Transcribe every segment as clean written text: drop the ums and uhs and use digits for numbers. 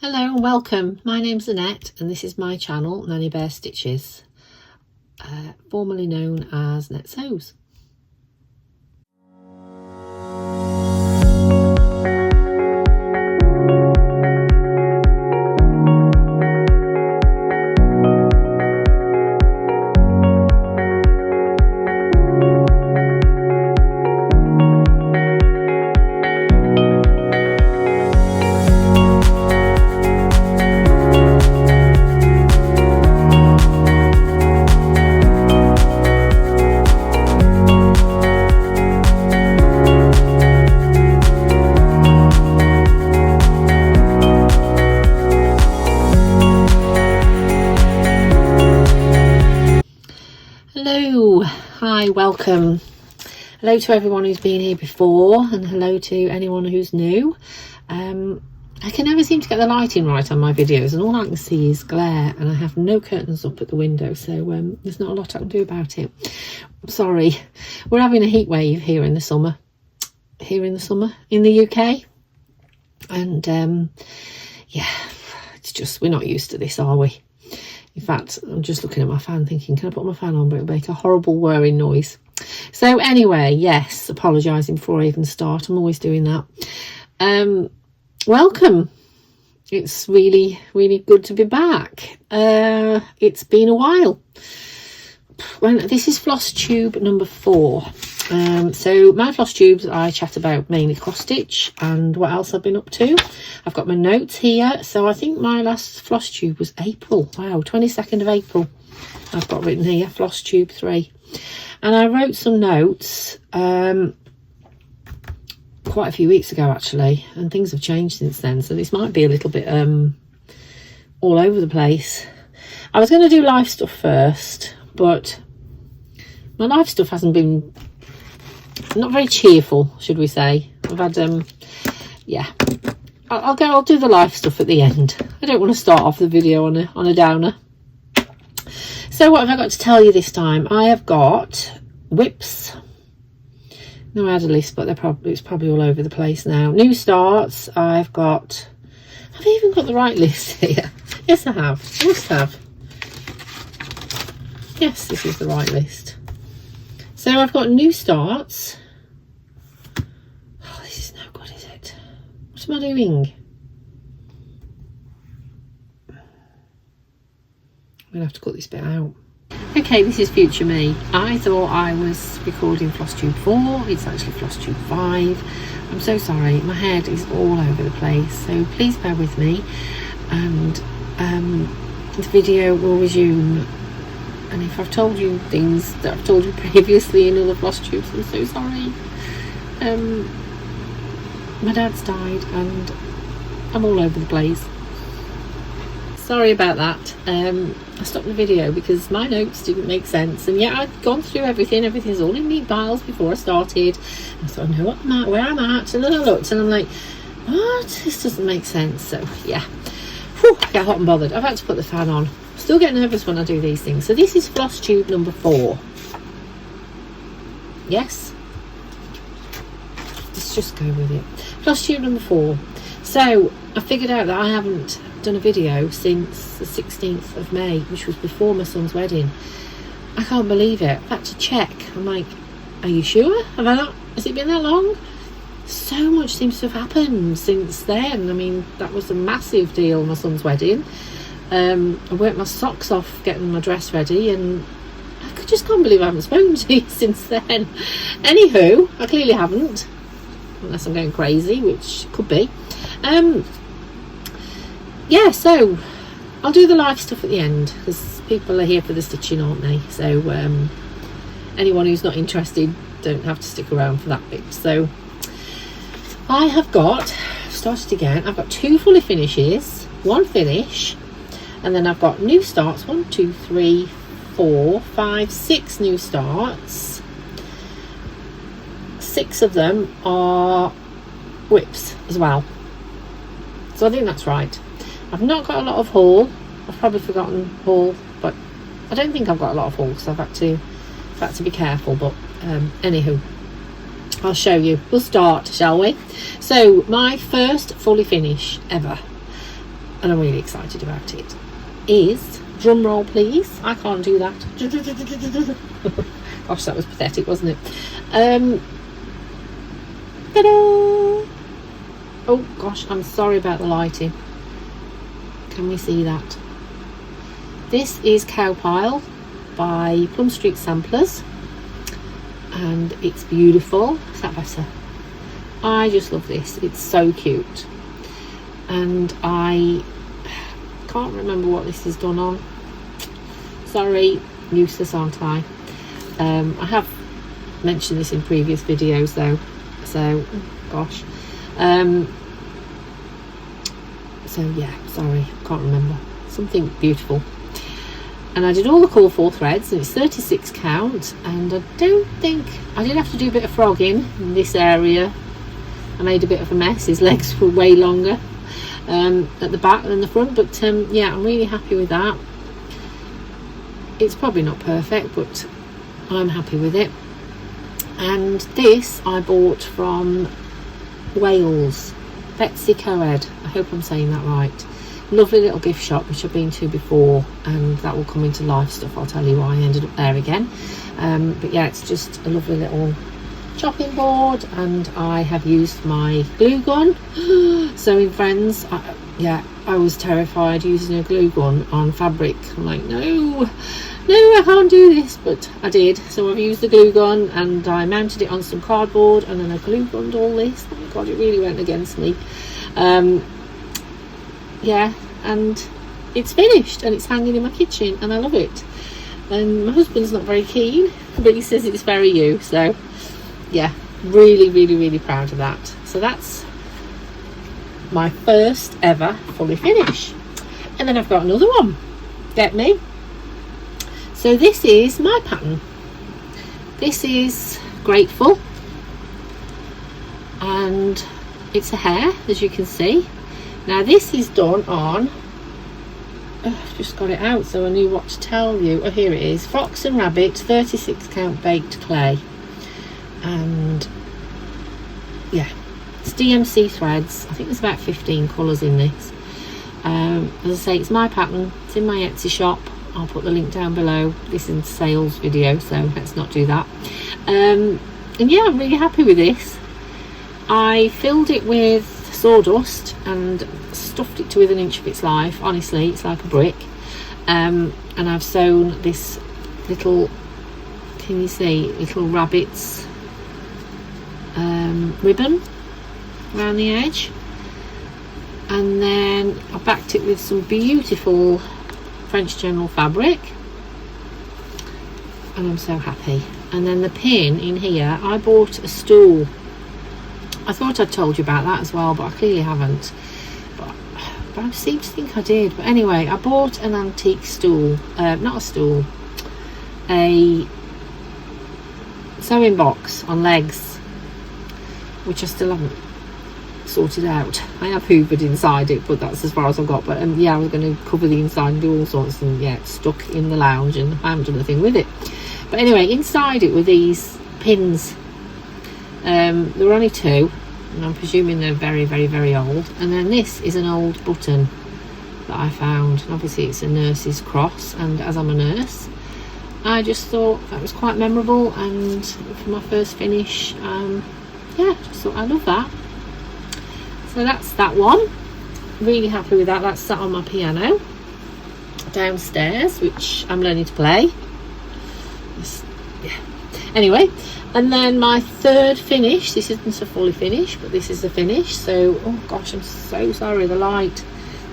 Hello and welcome. My name's Annette and this is my channel, Nanny Bear Stitches, formerly known as Net Sews. Hello, hi, welcome. Hello to everyone who's been here before and hello to anyone who's new. I can never seem to get the lighting right on my videos and all I can see is glare and I have no curtains up at the window, so there's not a lot I can do about it. Sorry. We're having a heat wave here in the summer in the UK, and yeah, it's just, we're not used to this, are we? In fact, I'm just looking at my fan thinking, can I put my fan on? But it'll make a horrible whirring noise. So anyway, yes, apologising before I even start. I'm always doing that. Welcome. It's really, really good to be back. It's been a while. Well, this is Flosstube number 4. So my Flosstubes I chat about mainly cross stitch and what else I've been up to. I've got my notes here, so I think my last Flosstube was April. Wow, 22nd of April I've got written here, Flosstube 3. And I wrote some notes quite a few weeks ago actually, and things have changed since then, so this might be a little bit all over the place. I was going to do live stuff first, but my live stuff hasn't been not very cheerful, should we say. I've had yeah, I'll do the live stuff at the end. I don't want to start off the video on a downer. So what have I got to tell you this time? I have got WIPs. No, I had a list, but it's probably all over the place now. New starts. Have I even got the right list here? Yes, I have. I must have. Yes, this is the right list. So I've got new starts. Oh, this is no good, is it? What am I doing? I'm gonna have to cut this bit out. Okay, this is future me. I thought I was recording Flosstube 4. It's actually Flosstube 5. I'm so sorry. My head is all over the place. So please bear with me. And the video will resume. And if I've told you things that I've told you previously in other Flosstubes, I'm so sorry. My dad's died and I'm all over the place. Sorry about that. I stopped the video because my notes didn't make sense, and yeah, I've gone through everything. Everything's all in neat piles before I started, and so I know what I'm at, where I'm at, and then I looked and I'm like, what? This doesn't make sense. So yeah, whew, I get hot and bothered. I've had to put the fan on. Still get nervous when I do these things. So this is Flosstube number 4. Yes, let's just go with it. Flosstube number 4. So I figured out that I haven't done a video since the 16th of May, which was before my son's wedding. I can't believe it. I've had to check. I'm like, are you sure? Have I not? Has it been that long? So much seems to have happened since then. I mean, that was a massive deal, my son's wedding. I worked my socks off getting my dress ready, and I just can't believe I haven't spoken to you since then. Anywho, I clearly haven't, unless I'm going crazy, which could be. Yeah, so I'll do the live stuff at the end because people are here for the stitching, aren't they? So anyone who's not interested don't have to stick around for that bit. So I have started again. I've got 2 fully finishes, 1 finish, and then I've got new starts. 1, 2, 3, 4, 5, 6 new starts. 6 of them are WIPs as well, so I think that's right. I've not got a lot of haul. I've probably forgotten haul, but I don't think I've got a lot of haul because I've had to be careful. But anywho, I'll show you. We'll start, shall we? So my first fully finish ever. and I'm really excited about it, is, drum roll please, I can't do that. Gosh, that was pathetic, wasn't it? Ta-da! Oh gosh, I'm sorry about the lighting. Can we see that? This is Cowpile by Plum Street Samplers, and it's beautiful. Is that better? I just love this. It's so cute, and I can't remember what this is done on. Sorry, useless, aren't I? I have mentioned this in previous videos though, so gosh. So yeah, sorry, can't remember. Something beautiful. And I did all the call for threads, and it's 36 count, and I don't think I did have to do a bit of frogging in this area. I made a bit of a mess. His legs were way longer at the back than the front, but yeah, I'm really happy with that. It's probably not perfect, but I'm happy with it. And this I bought from Wales, Betsy Coed. I hope I'm saying that right. Lovely little gift shop which I've been to before, and that will come into live stuff. I'll tell you why I ended up there again. But yeah, it's just a lovely little chopping board, and I have used my glue gun. Sewing friends, I was terrified using a glue gun on fabric. I'm like, no, I can't do this, but I did. So I've used the glue gun, and I mounted it on some cardboard, and then I glue gunned all this. Oh my god, it really went against me. Yeah, and it's finished, and it's hanging in my kitchen, and I love it. And my husband's not very keen, but he says it's very you. So yeah, really proud of that. So that's my first ever fully finish. And then I've got another one, get me. So this is my pattern. This is Grateful, and it's a hare, as you can see. Now this is done on, I've just got it out so I knew what to tell you. Oh, here it is, Fox and Rabbit 36 count baked clay. And yeah, it's DMC threads. I think there's about 15 colours in this. As I say, it's my pattern. It's in my Etsy shop. I'll put the link down below. This is a sales video, so let's not do that. And yeah, I'm really happy with this. I filled it with sawdust and stuffed it to within an inch of its life. Honestly, it's like a brick. And I've sewn this little, can you see, little rabbits ribbon around the edge, and then I backed it with some beautiful French General fabric, and I'm so happy. And then the pin in here, I bought a stool. I thought I'd told you about that as well, but I clearly haven't. But I seem to think I did. But anyway, I bought an antique stool, not a stool, a sewing box on legs, which I still haven't sorted out. I have hoovered inside it, but that's as far as I've got. But yeah, I was going to cover the inside and do all sorts, and yeah, it's stuck in the lounge, and I haven't done anything with it. But anyway, inside it were these pins. There were only two, and I'm presuming they're very old. And then this is an old button that I found, and obviously it's a nurse's cross, and as I'm a nurse, I just thought that was quite memorable, and for my first finish, yeah, just thought I love that. So that's that one. Really happy with that. That's sat on my piano downstairs, which I'm learning to play. Yeah. Anyway, and then my third finish, this isn't a fully finish, but this is a finish. So, oh gosh, I'm so sorry, the light.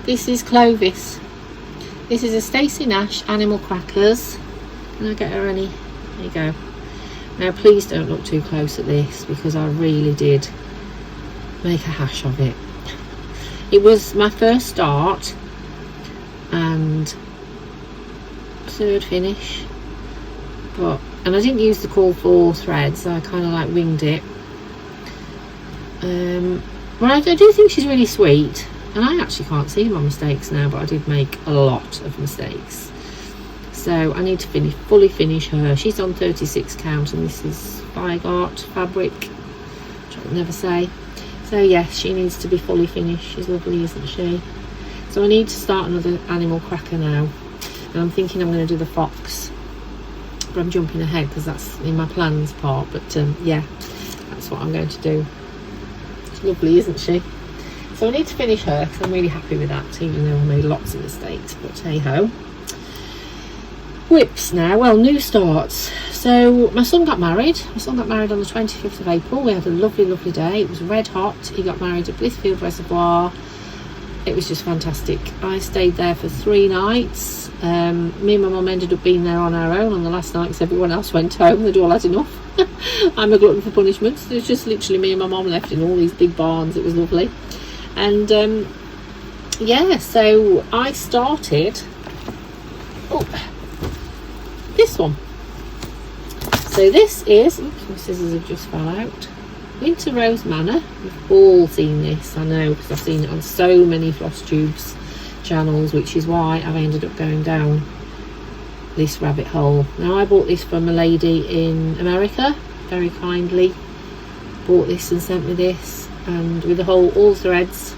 This is Clovis. This is a Stacey Nash Animal Crackers. Can I get her any? There you go. Now please don't look too close at this, because I really did make a hash of it. It was my first start and third finish, and I didn't use the call for threads. I kind of like winged it. But I do think she's really sweet, and I actually can't see my mistakes now, but I did make a lot of mistakes. So I need to fully finish her. She's on 36 count, and this is Bygart fabric, which I can never say. So yes, she needs to be fully finished. She's lovely, isn't she? So I need to start another animal cracker now, and I'm thinking I'm going to do the fox, but I'm jumping ahead because that's in my plans part. But yeah, that's what I'm going to do. She's lovely, isn't she? So I need to finish her because I'm really happy with that, even though I made lots of mistakes, but hey ho. WIPs now, well, new starts. So my son got married on the 25th of April. We had a lovely day. It was red hot. He got married at Blissfield Reservoir. It was just fantastic. I stayed there for 3 nights. Me and my mum ended up being there on our own on the last night because everyone else went home. They'd all had enough. I'm a glutton for punishment. So there's just literally me and my mum left in all these big barns. It was lovely. And yeah, so I started this one. So this is, oops, my scissors have just fell out, Winter Rose Manor. We've all seen this, I know, because I've seen it on so many Flosstubes channels, which is why I've ended up going down this rabbit hole. Now, I bought this from a lady in America, very kindly bought this and sent me this, and with the all threads,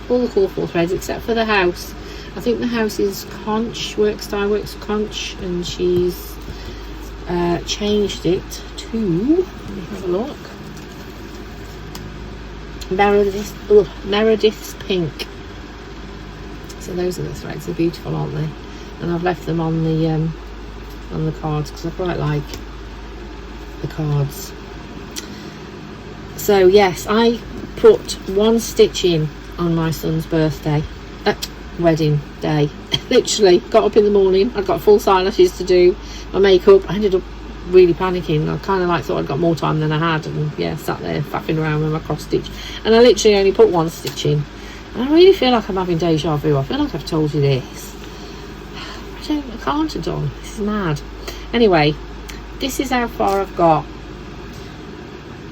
all the colourful threads, except for the house. I think the house is conch, works conch, and she's changed it to, let me have a look, Meredith's pink. So those are the threads. They're beautiful, aren't they? And I've left them on the cards because I quite like the cards. So yes, I put 1 stitch in on my son's birthday, wedding day. Literally got up in the morning, I'd got full eyelashes to do, my makeup. I ended up really panicking. I kind of like thought I'd got more time than I had, and yeah, sat there faffing around with my cross stitch, and I literally only put 1 stitch in. And I really feel like I'm having deja vu. I feel like I've told you this. I can't have done. This is mad. Anyway, this is how far I've got.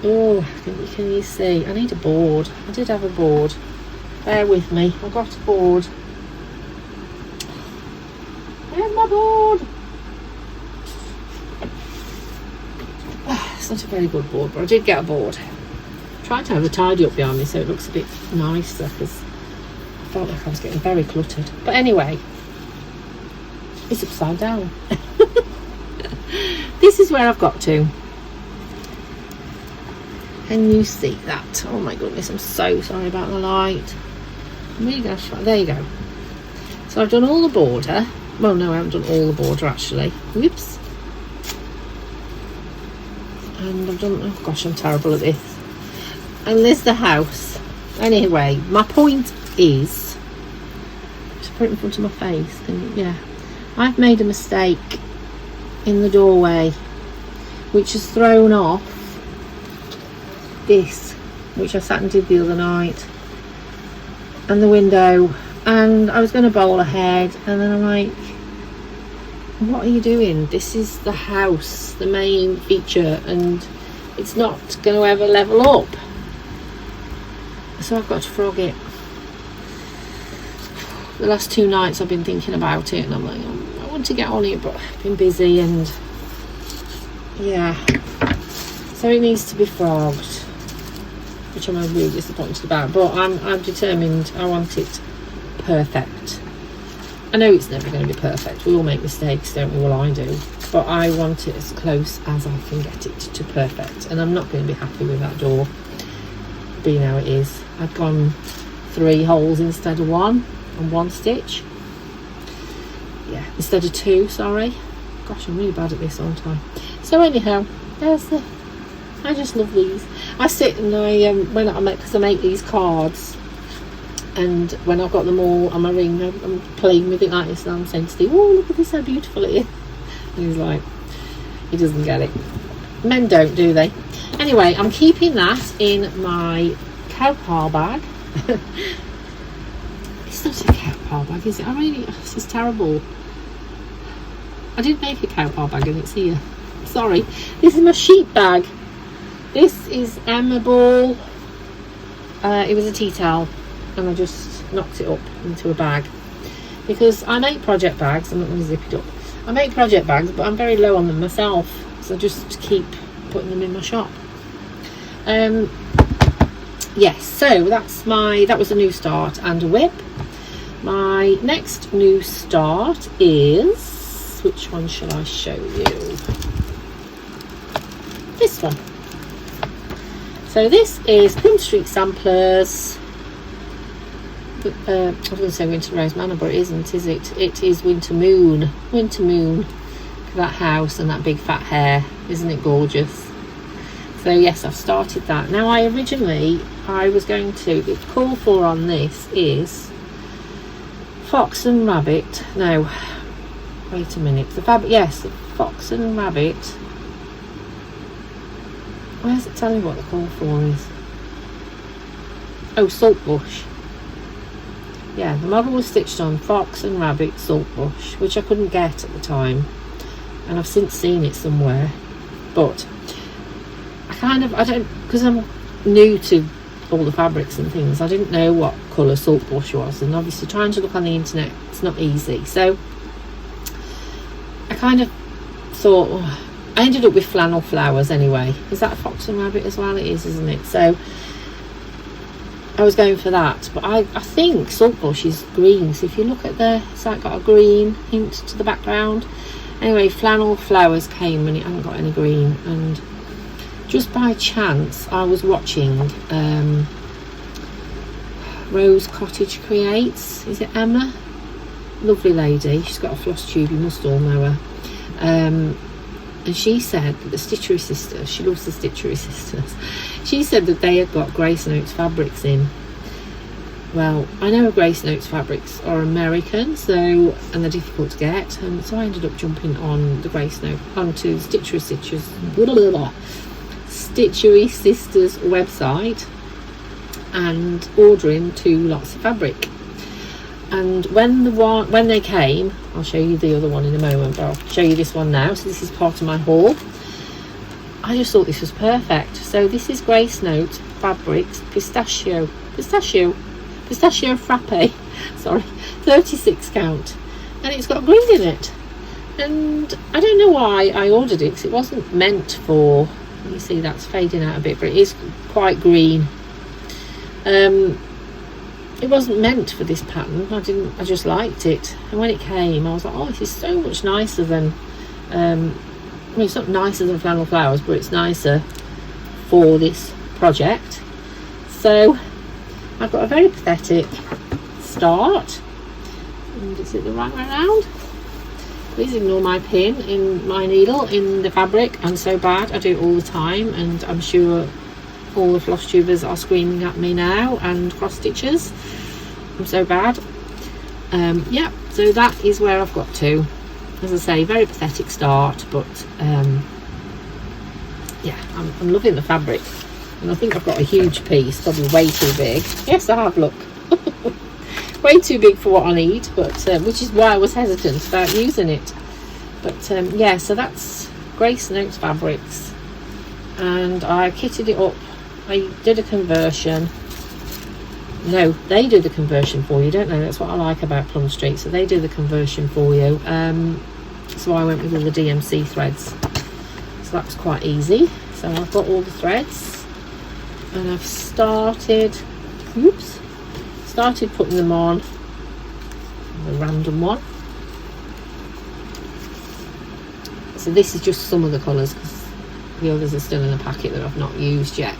Oh, can you see? I need a board. I did have a board. Bear with me. I got a board. Where's my board? It's not a very good board, but I did get a board. Tried to have a tidy up behind me so it looks a bit nicer, because I felt like I was getting very cluttered. But anyway, it's upside down. This is where I've got to. Can you see that? Oh my goodness, I'm so sorry about the light. I'm really going to try. There you go. So I've done all the border. Well, no, I haven't done all the border actually. Whoops. And I've done, oh gosh, I'm terrible at this. And there's the house. Anyway, my point is, just put it in front of my face. And yeah, I've made a mistake in the doorway, which has thrown off this, which I sat and did the other night, and the window. And I was going to bowl ahead, and then I'm like, what are you doing? This is the house, the main feature, and it's not going to ever level up. So I've got to frog it. The last 2 nights I've been thinking about it, and I'm like, oh, I want to get on it, but I've been busy, and yeah. So it needs to be frogged, which I'm really disappointed about, but I'm determined. I want it perfect. I know it's never going to be perfect. We all make mistakes, don't we? Well, I do. But I want it as close as I can get it to perfect. And I'm not going to be happy with that door being how it is. I've gone 3 holes instead of 1 and 1 stitch. Yeah, instead of 2, sorry. Gosh, I'm really bad at this, aren't I? So anyhow, there's the... I just love these. I sit and because I make these cards, and when I've got them all on my ring, I'm playing with it like this, and I'm saying to Steve, oh, look at this, how beautiful it is. And he's like, he doesn't get it. Men don't, do they? Anyway, I'm keeping that in my cow pile bag. It's not a cow pile bag, is it? This is terrible. I did make a cow pile bag and it's here. Sorry. This is my sheep bag. This is Emma Ball. It was a tea towel, and I just knocked it up into a bag because I make project bags. I'm not going to zip it up. I make project bags, but I'm very low on them myself, so I just keep putting them in my shop. Yes, so that was a new start and a WIP. My next new start is, which one shall I show you? This one. So this is Plum Street Samplers. I was going to say Winter Rose Manor, but it isn't, is it? It is Winter Moon. Winter Moon. That house and that big fat hair. Isn't it gorgeous? So yes, I've started that. Now I was going to, the call for on this is Fox and Rabbit. No, wait a minute. The fabric, yes, Fox and Rabbit. Why does it tell me what the call for is? Oh, Saltbush. Yeah, the model was stitched on Fox and Rabbit Saltbush, which I couldn't get at the time, and I've since seen it somewhere. But I don't, because I'm new to all the fabrics and things, I didn't know what colour Saltbush was, and obviously trying to look on the internet, it's not easy. So I kind of thought, oh, I ended up with Flannel Flowers anyway. Is that a Fox and Rabbit as well? It is, isn't it? So I was going for that, but I think Saltbush is green. So if you look at the, it's like got a green hint to the background. Anyway, Flannel Flowers came and it hadn't got any green, and just by chance I was watching Rose Cottage Creates. Is it Emma? Lovely lady. She's got a Flosstube, you must all know her. And she said that the Stitchery Sisters, she loves the Stitchery Sisters, she said that they had got Grace Notes fabrics in. Well, I know Grace Notes fabrics are American, so, and they're difficult to get, and so I ended up jumping on the Grace Note, onto Stitchery Sisters website and ordering 2 lots of fabric. And when they came, I'll show you the other one in a moment, but I'll show you this one now. So this is part of my haul. I just thought this was perfect. So this is Grace Note Fabrics Pistachio Frappe, sorry, 36 count, and it's got green in it. And I don't know why I ordered it, because it wasn't meant for, you see that's fading out a bit, but it is quite green. It wasn't meant for this pattern. I just liked it, and when it came I was like, oh, this is so much nicer than well, it's not nicer than Flannel Flowers, but it's nicer for this project. So I've got a very pathetic start, and is it the right way around? Please ignore my pin in my needle in the fabric. I'm so bad, I do it all the time, and I'm sure all the floss tubers are screaming at me now, and cross stitchers. I'm so bad. Yeah, so that is where I've got to. As I say, very pathetic start, but yeah, I'm loving the fabric, and I think I've got a huge piece, probably way too big. Yes, I have, look. Way too big for what I need, but which is why I was hesitant about using it. But yeah, so that's Grace Notes Fabrics, and I kitted it up. I did a conversion. No, they do the conversion for you, don't they? That's what I like about Plum Street. So they do the conversion for you. So I went with all the DMC threads. So that was quite easy. So I've got all the threads, and I've started putting them on a random one. So this is just some of the colours, because the others are still in the packet that I've not used yet.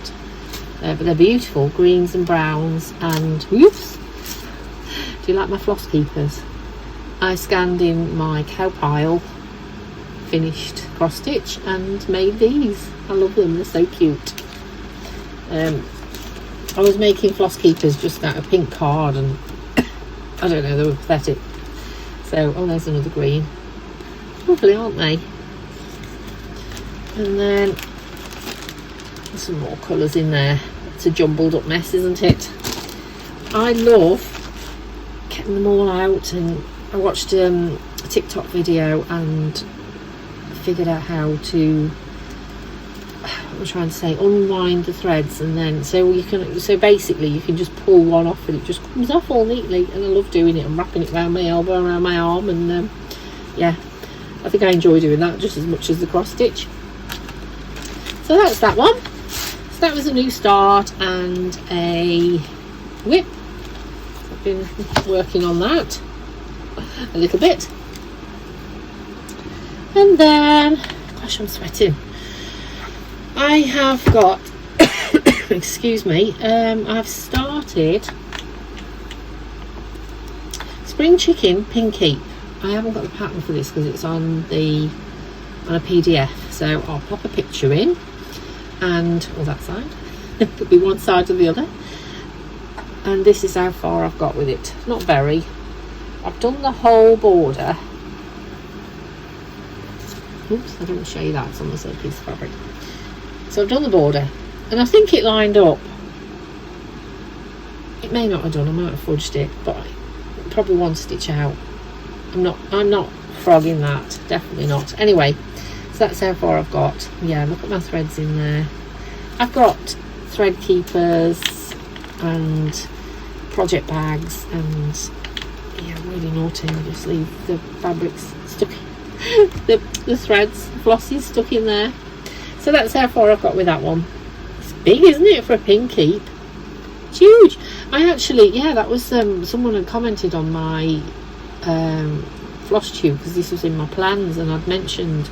But they're beautiful, greens and browns, and whoops, do you like my floss keepers? I scanned in my cow pile finished cross stitch and made these. I love them, they're so cute. I was making floss keepers just out of pink card, and I don't know, they were pathetic. So, oh, there's another green. Lovely, aren't they? And then some more colours in there. It's a jumbled up mess, isn't it? I love getting them all out, and I watched a TikTok video and figured out how to, I'm trying to say, unwind the threads, and then so basically you can just pull one off and it just comes off all neatly, and I love doing it. I'm wrapping it around my elbow, around my arm, and yeah, I think I enjoy doing that just as much as the cross stitch. So that's that one. So that was a new start and a WIP. So I've been working on that a little bit. And then, gosh, I'm sweating. I have got, excuse me, I've started spring chicken pin keep. I haven't got the pattern for this because it's on a PDF, so I'll pop a picture in, and that side could be one side or the other. And this is how far I've got with it. Not very. I've done the whole border. Oops, I didn't show you that. It's on the same piece of fabric. So I've done the border, and I think it lined up. It may not have done. I might have fudged it, but probably one stitch out. I'm not frogging that. Definitely not. Anyway, so that's how far I've got. Yeah, look at my threads in there. I've got thread keepers and project bags, and yeah, really naughty. I just leave the fabrics stuck. the threads, flossies stuck in there. So that's how far I've got with that one. It's big, isn't it, for a pin keep? It's huge. I actually, yeah, that was someone had commented on my Flosstube, because this was in my plans, and I'd mentioned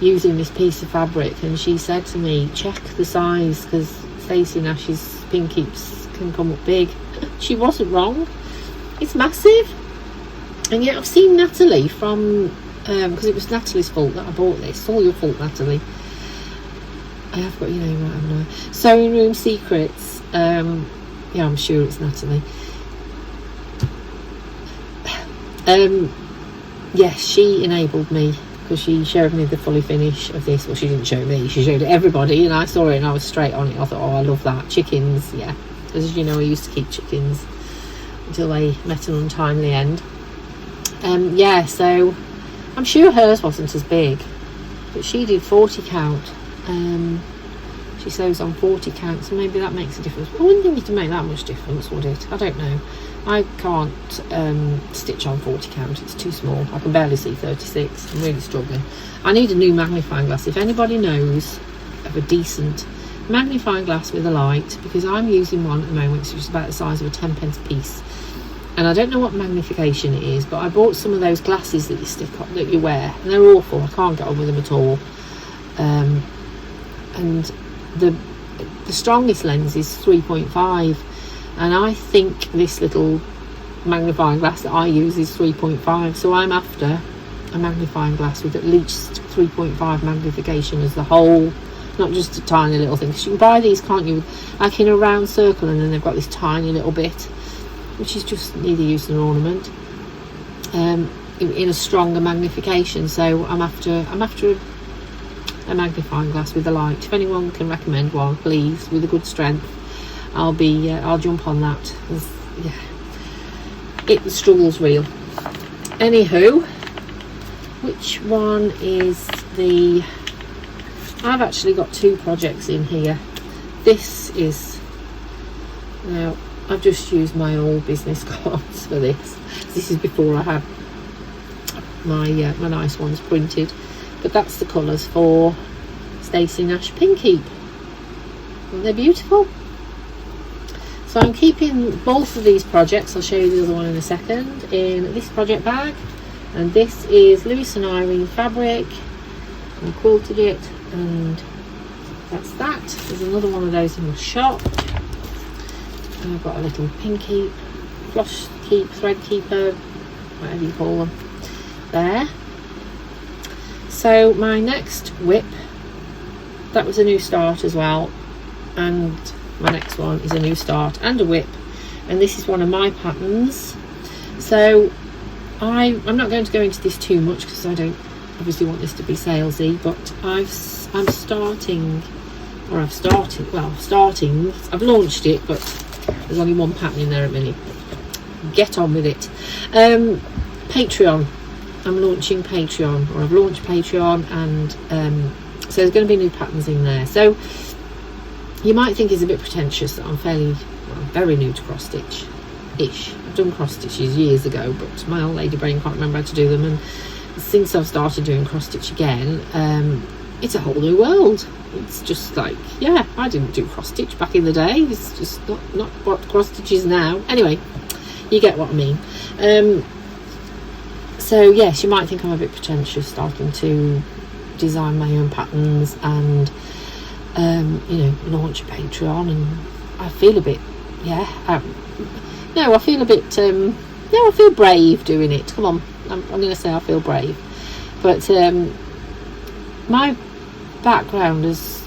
using this piece of fabric, and she said to me, check the size, because Stacey Nash's pin keeps can come up big. She wasn't wrong. It's massive. And yet I've seen Natalie from because it was Natalie's fault that I bought this. It's all your fault, Natalie. I have got your name right, haven't I? Sewing Room Secrets. Yeah, I'm sure it's Natalie. Yes, she enabled me, because she showed me the fully finish of this. Well, she didn't show me, she showed it everybody, and I saw it and I was straight on it. I thought, oh, I love that. Chickens, yeah. As you know, I used to keep chickens until they met an untimely end. Yeah, so I'm sure hers wasn't as big, but she did 40 count. She sews on 40 count, so maybe that makes a difference. I wouldn't think it'd make that much difference, would it? I don't know. I can't stitch on 40 count, it's too small. I can barely see 36. I'm really struggling. I need a new magnifying glass. If anybody knows of a decent magnifying glass with a light, because I'm using one at the moment which is about the size of a 10p piece, and I don't know what magnification it is, but I bought some of those glasses that you stick on, that you wear, and they're awful. I can't get on with them at all. And the strongest lens is 3.5, and I think this little magnifying glass that I use is 3.5, so I'm after a magnifying glass with at least 3.5 magnification as the whole, not just a tiny little thing. Because you can buy these, can't you, like in a round circle, and then they've got this tiny little bit which is just neither use nor ornament, in a stronger magnification. So I'm after a magnifying glass with a light. If anyone can recommend one, please, with a good strength, I'll jump on that. Yeah, the struggle's real. Anywho, which one is the... I've actually got two projects in here. This is... Now, I've just used my old business cards for this. This is before I had my nice ones printed. But that's the colours for Stacey Nash Pin Keep. Aren't they beautiful? So I'm keeping both of these projects, I'll show you the other one in a second, in this project bag. And this is Lewis and Irene fabric. I quilted it, and that's that. There's another one of those in my shop. And I've got a little pin keep, floss keep, thread keeper, whatever you call them, there. So my next WIP, that was a new start as well, and my next one is a new start and a WIP, and this is one of my patterns. So I'm not going to go into this too much because I don't obviously want this to be salesy, but I've launched it, but there's only one pattern in there at the minute. Get on with it. Patreon. I'm launching Patreon, or I've launched Patreon, and so there's going to be new patterns in there. So you might think it's a bit pretentious that I'm very new to cross stitch ish. I've done cross stitches years ago, but my old lady brain can't remember how to do them, and since I've started doing cross stitch again, it's a whole new world. It's just like, yeah, I didn't do cross stitch back in the day. It's just not what cross stitch is now. Anyway, you get what I mean. So yes, you might think I'm a bit pretentious starting to design my own patterns and you know, launch a Patreon, and I feel a bit, I feel a bit I feel brave doing it. Come on, I'm going to say I feel brave. But my background is,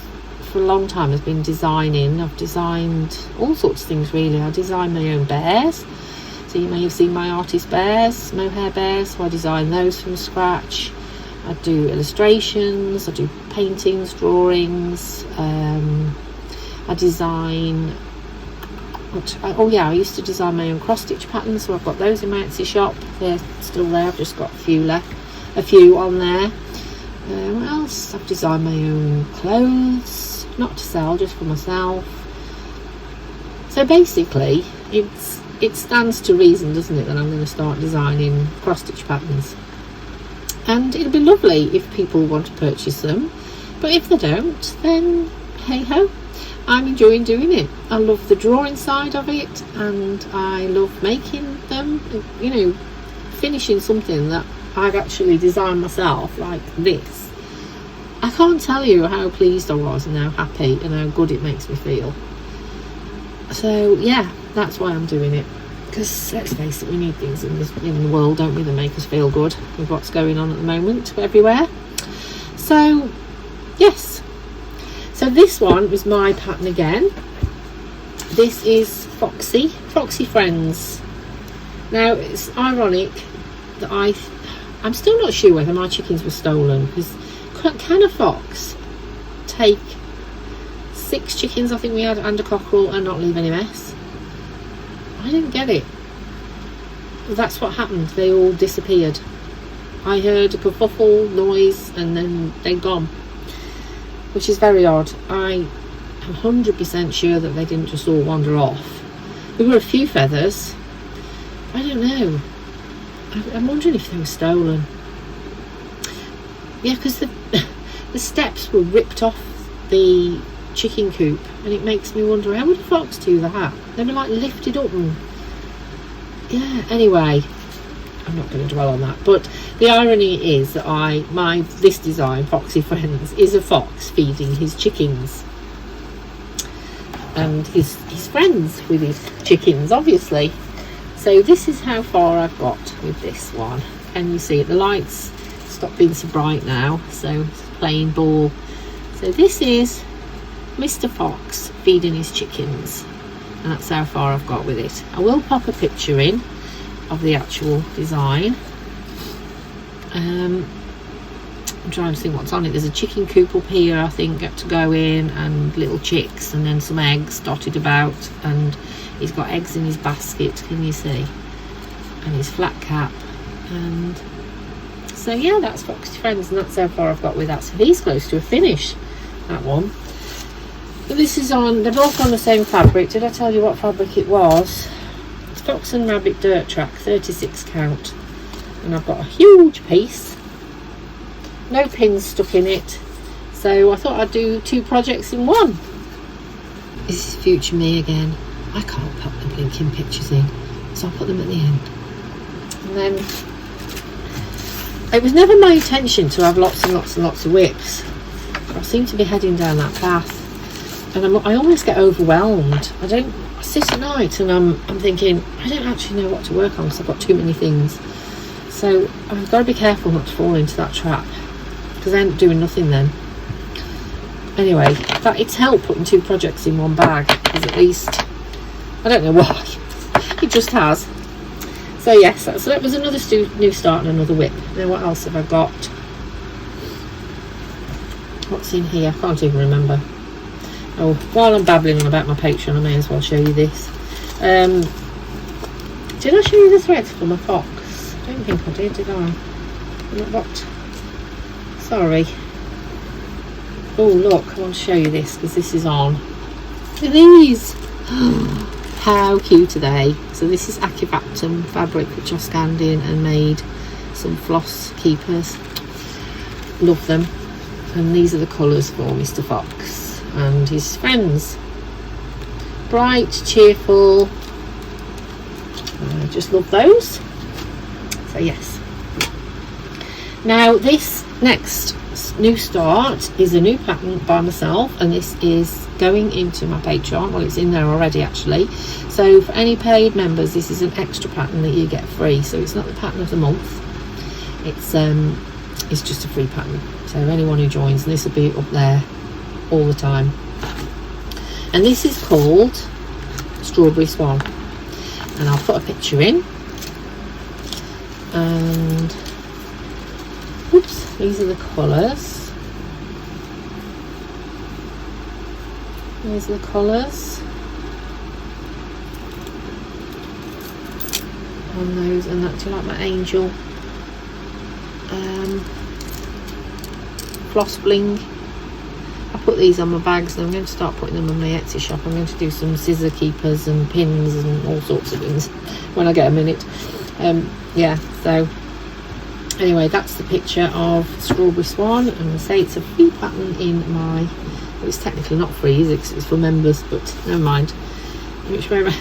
for a long time, has been designing. I've designed all sorts of things really. I design my own bears, so you may have seen my artist bears, mohair bears, so I design those from scratch. I do illustrations, I do paintings, drawings, I design, I used to design my own cross stitch patterns, so I've got those in my Etsy shop. They're still there, I've just got a few on there. What else? I've designed my own clothes, not to sell, just for myself. So basically it stands to reason, doesn't it, that I'm going to start designing cross stitch patterns. And it'll be lovely if people want to purchase them, but if they don't, then hey ho, I'm enjoying doing it. I love the drawing side of it, and I love making them, you know, finishing something that I've actually designed myself, like this. I can't tell you how pleased I was and how happy and how good it makes me feel. So yeah, that's why I'm doing it. Because let's face it, we need things in the world, don't we, that make us feel good with what's going on at the moment everywhere. So yes, so this one was my pattern again. This is Foxy Friends. Now it's ironic that I'm still not sure whether my chickens were stolen, because can a fox take 6 chickens, I think we had, and a cockerel, and not leave any mess? I didn't get it. That's what happened. They all disappeared. I heard a kerfuffle noise and then they're gone, which is very odd. I am 100% sure that they didn't just all wander off. There were a few feathers. I don't know. I'm wondering if they were stolen. Yeah, because the steps were ripped off the chicken coop, and it makes me wonder, how would a fox do that? They were like lifted up, and yeah, anyway, I'm not going to dwell on that. But the irony is that this design, Foxy Friends, is a fox feeding his chickens, and he's friends with his chickens, obviously. So this is how far I've got with this one. Can you see it? The lights stop being so bright now, so it's playing ball. So this is Mr. Fox feeding his chickens, and that's how far I've got with it. I will pop a picture in of the actual design. I'm trying to think what's on it. There's a chicken coop up here, I think, got to go in, and little chicks, and then some eggs dotted about, and he's got eggs in his basket, can you see, and his flat cap. And so yeah, that's Foxy Friends, and that's how far I've got with that. So he's close to a finish, that one. This is on, they're both on the same fabric. Did I tell you what fabric it was? It's Fox and Rabbit Dirt Track, 36 count. And I've got a huge piece. No pins stuck in it. So I thought I'd do 2 projects in one. This is future me again. I can't pop the blinking pictures in, so I'll put them at the end. And then, it was never my intention to have lots and lots and lots of WIPs. But I seem to be heading down that path. And I almost get overwhelmed. I sit at night and I'm thinking, I don't actually know what to work on because I've got too many things. So I've got to be careful not to fall into that trap, because I end up doing nothing then. Anyway, it's helped putting 2 projects in one bag, because at least, I don't know why, it just has. So yes, so that was another new start and another WIP. Now what else have I got? What's in here? I can't even remember. Oh, while I'm babbling on about my Patreon, I may as well show you this. Did I show you the thread for my fox? I don't think I did I? What? Sorry. Oh look, I want to show you this, because this is on. Look at these! How cute are they? So this is Acuvactum fabric, which I scanned in and made some floss keepers. Love them. And these are the colours for Mr. Fox and his friends. Bright, cheerful, I just love those. So yes. Now this next new start is a new pattern by myself, and this is going into my Patreon. Well, it's in there already actually. So for any paid members, this is an extra pattern that you get free. So it's not the pattern of the month. It's just a free pattern. So anyone who joins, and this will be up there all the time. And this is called Strawberry Swan. And I'll put a picture in. And oops, these are the colours. These are the colours on those, and that's like my angel floss bling. I put these on my bags, and I'm going to start putting them on my Etsy shop. I'm going to do some scissor keepers and pins and all sorts of things when I get a minute. Yeah, so anyway, that's the picture of Strawberry Swan, and I say it's a free pattern in my, well, it's technically not free, is it? 'Cause it's for members, but never mind. Which way around?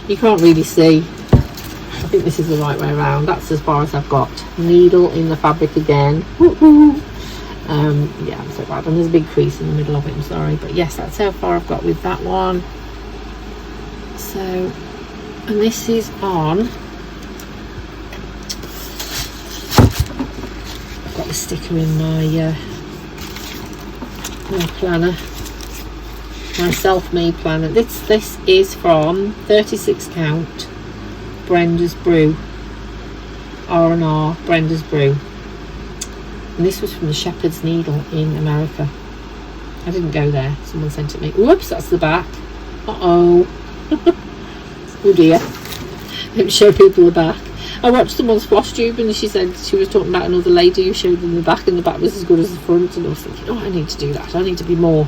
You can't really see. I think this is the right way around. That's as far as I've got. Needle in the fabric again. Woo-hoo. Yeah, I'm so bad, and there's a big crease in the middle of it, I'm sorry, but yes, that's how far I've got with that one. So, and this is on, I've got the sticker in my planner, my self-made planner. This is from 36 count Brenda's Brew, R&R Brenda's Brew. And this was from the Shepherd's Needle in America. I didn't go there, someone sent it me. Whoops, that's the back. Uh-oh. Oh dear. Don't show people the back. I watched someone's Flosstube, and she said she was talking about another lady who showed them the back, and the back was as good as the front, and I was thinking, oh, I need to do that. I need to be more,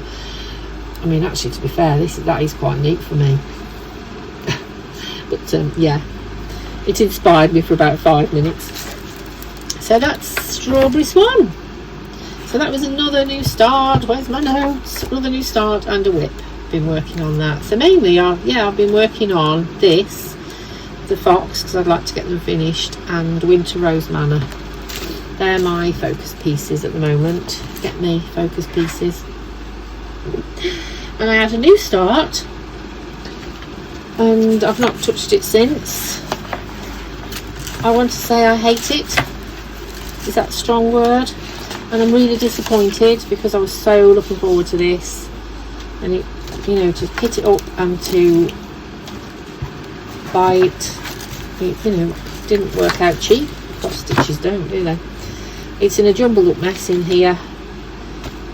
I mean, actually, to be fair, that is quite neat for me. But yeah, it inspired me for about 5 minutes. So that's Strawberry Swan. So that was another new start. Where's my notes? Another new start and a WIP. Been working on that. So mainly, I've been working on this, the Fox, because I'd like to get them finished, and Winter Rose Manor. They're my focus pieces at the moment. Get me focus pieces. And I had a new start, and I've not touched it since. I want to say I hate it. Is that a strong word? And I'm really disappointed, because I was so looking forward to this, and it, you know, to hit it up and to buy it, you know, didn't work out cheap. Cross stitches don't, do they? It's in a jumbled up mess in here,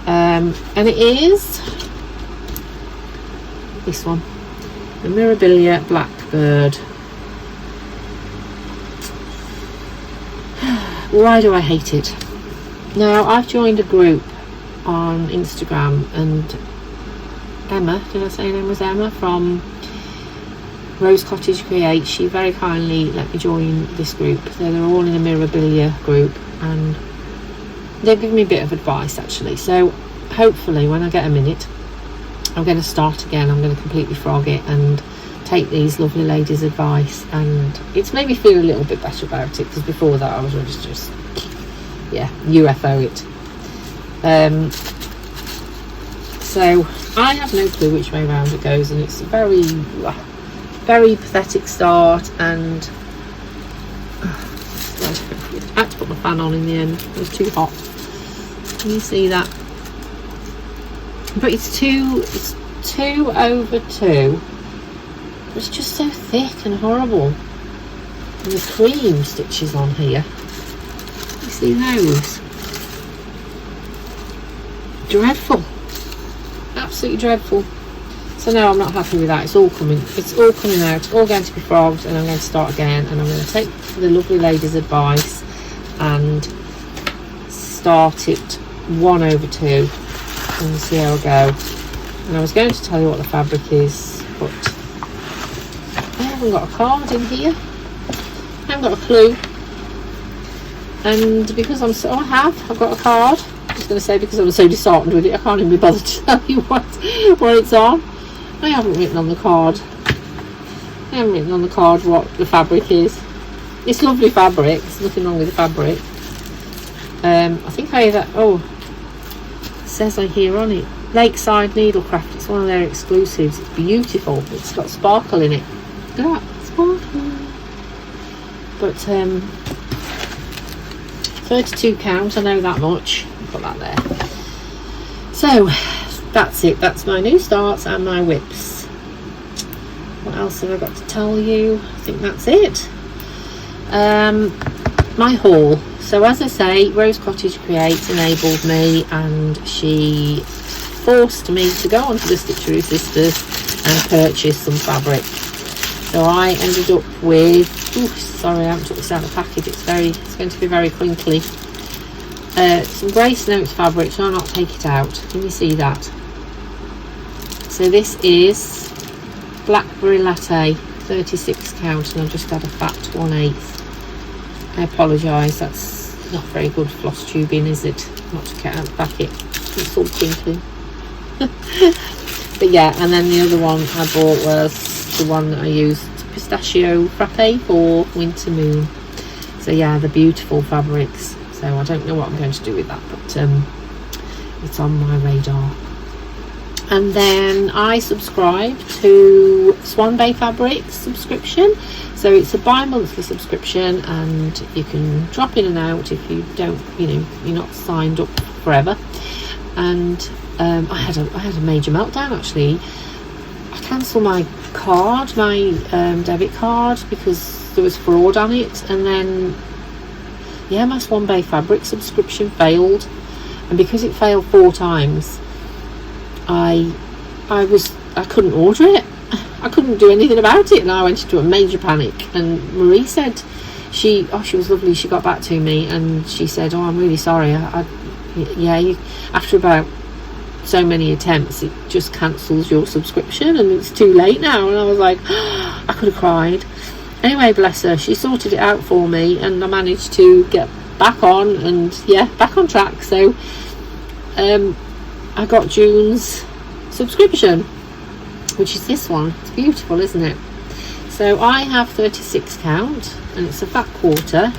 and it is this one, the Mirabilia Blackbird. Why do I hate it? Now, I've joined a group on Instagram, and Emma, did I say her name was Emma, from Rose Cottage Create, she very kindly let me join this group. So they're all in a Mirabilia group, and they've given me a bit of advice actually. So hopefully when I get a minute, I'm going to start again. I'm going to completely frog it and take these lovely ladies' advice, and it's made me feel a little bit better about it, because before that I was just yeah, UFO it. So I have no clue which way around it goes, and it's a very, very pathetic start, and I had to put my fan on in the end. It was too hot. Can you see that? But it's 2 over 2. It's just so thick and horrible. And the cream stitches on here. You see those? Dreadful. Absolutely dreadful. So no, I'm not happy with that. It's all coming out, all going to be frogged, and I'm going to start again, and I'm going to take the lovely lady's advice and start it 1 over 2 and see how I go. And I was going to tell you what the fabric is, but I haven't got a card in here. I haven't got a clue. And because I've got a card. I was going to say, because I'm so disheartened with it, I can't even be bothered to tell you what it's on. I haven't written on the card. I haven't written on the card what the fabric is. It's lovely fabric, there's nothing wrong with the fabric. I think I either, it says on here on it, Lakeside Needlecraft. It's one of their exclusives. It's beautiful. It's got sparkle in it. Look at that, sparkle. But 32 count, I know that much. Put that there. So that's it. That's my new starts and my WIPs. What else have I got to tell you? I think that's it. My haul. So as I say, Rose Cottage Creates enabled me, and she forced me to go onto the Stitchery Sisters and purchase some fabric. So I ended up with, sorry I haven't took this out of the package, it's going to be very crinkly. Some Grace Notes fabric, so I'll not take it out. Can you see that? So this is Blackberry Latte, 36 count, and I've just had a fat 1/8. I apologise, that's not very good floss tubing, is it? Not to get out the packet, it's all crinkly. But yeah, and then the other one I bought was the one that I used, Pistachio Frappe for Winter Moon. So yeah, the beautiful fabrics. So I don't know what I'm going to do with that, but it's on my radar. And then I subscribe to Swan Bay Fabrics subscription. So it's a bi-monthly subscription, and you can drop in and out if you don't, you're not signed up forever. And I had a major meltdown actually. I cancelled my card, my debit card, because there was fraud on it, and then yeah, my Swan Bay Fabric subscription failed, and because it failed 4 times, I couldn't order it. I couldn't do anything about it, and I went into a major panic. And Marie said, she was lovely, she got back to me and she said, I'm really sorry, after about so many attempts it just cancels your subscription and it's too late now. And I was like, I could have cried. Anyway, bless her, she sorted it out for me, and I managed to get back on, and back on track. So I got June's subscription, which is this one. It's beautiful, isn't it? So I have 36 count, and it's a fat quarter.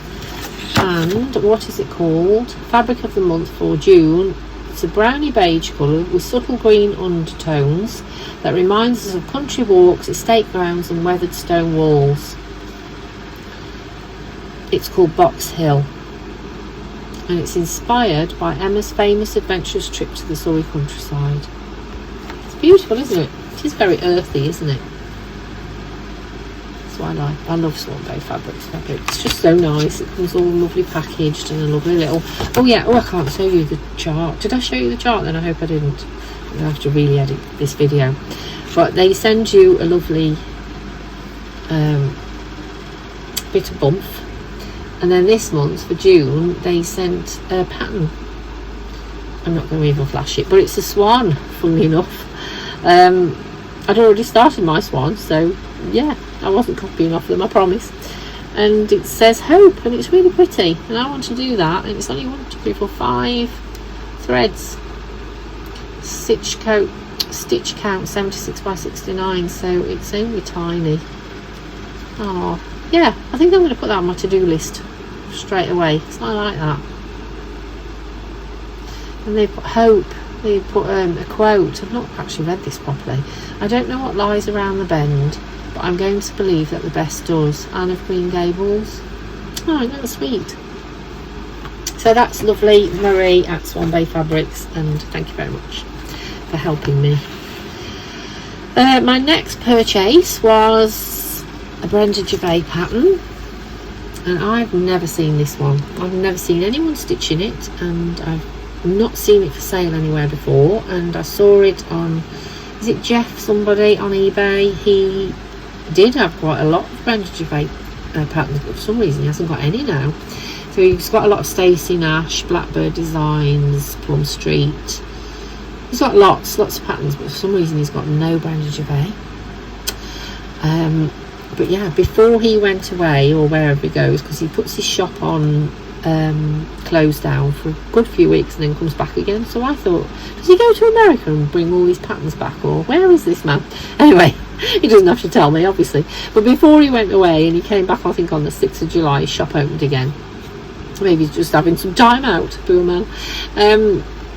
And what is it called? Fabric of the month for June. It's a brownie beige colour with subtle green undertones that reminds us of country walks, estate grounds and weathered stone walls. It's called Box Hill, and it's inspired by Emma's famous adventurous trip to the Surrey countryside. It's beautiful, isn't it? It is very earthy, isn't it? That's what I like. I love Swan Bay Fabrics. It's just so nice. It comes all lovely packaged and a lovely little... I can't show you the chart. Did I show you the chart then? I hope I didn't. I have to really edit this video. But they send you a lovely bit of bump. And then this month, for June, they sent a pattern. I'm not going to even flash it, but it's a swan, funnily enough. I'd already started my swan, so yeah, I wasn't copying off them, I promise. And it says hope, and it's really pretty, and I want to do that. And it's only 1, 2, 3, 4, 5 threads. Stitch count 76 by 69, so it's only tiny. Oh yeah, I think I'm going to put that on my to-do list straight away. It's not like that. And they put hope. They put a quote. I've not actually read this properly. I don't know what lies around the bend, but I'm going to believe that the best does. Anne of Green Gables. Oh, that's sweet. So that's lovely, Marie at Swan Bay Fabrics, and thank you very much for helping me. My next purchase was a Brenda Gervais pattern, and I've never seen this one. I've never seen anyone stitching it, and I've not seen it for sale anywhere before. And I saw it on, is it Jeff somebody on eBay? He did have quite a lot of Brenda Gervais patterns, but for some reason he hasn't got any now. So he's got a lot of Stacey Nash, Blackbird Designs, Plum Street. He's got lots of patterns, but for some reason he's got no Brenda Gervais. But yeah, before he went away, or wherever he goes, because he puts his shop on closed down for a good few weeks and then comes back again. So I thought, does he go to America and bring all these patterns back, or where is this man? Anyway, He doesn't have to tell me, obviously. But before he went away, and he came back, I think on the 6th of July, his shop opened again. Maybe he's just having some time out, poor man.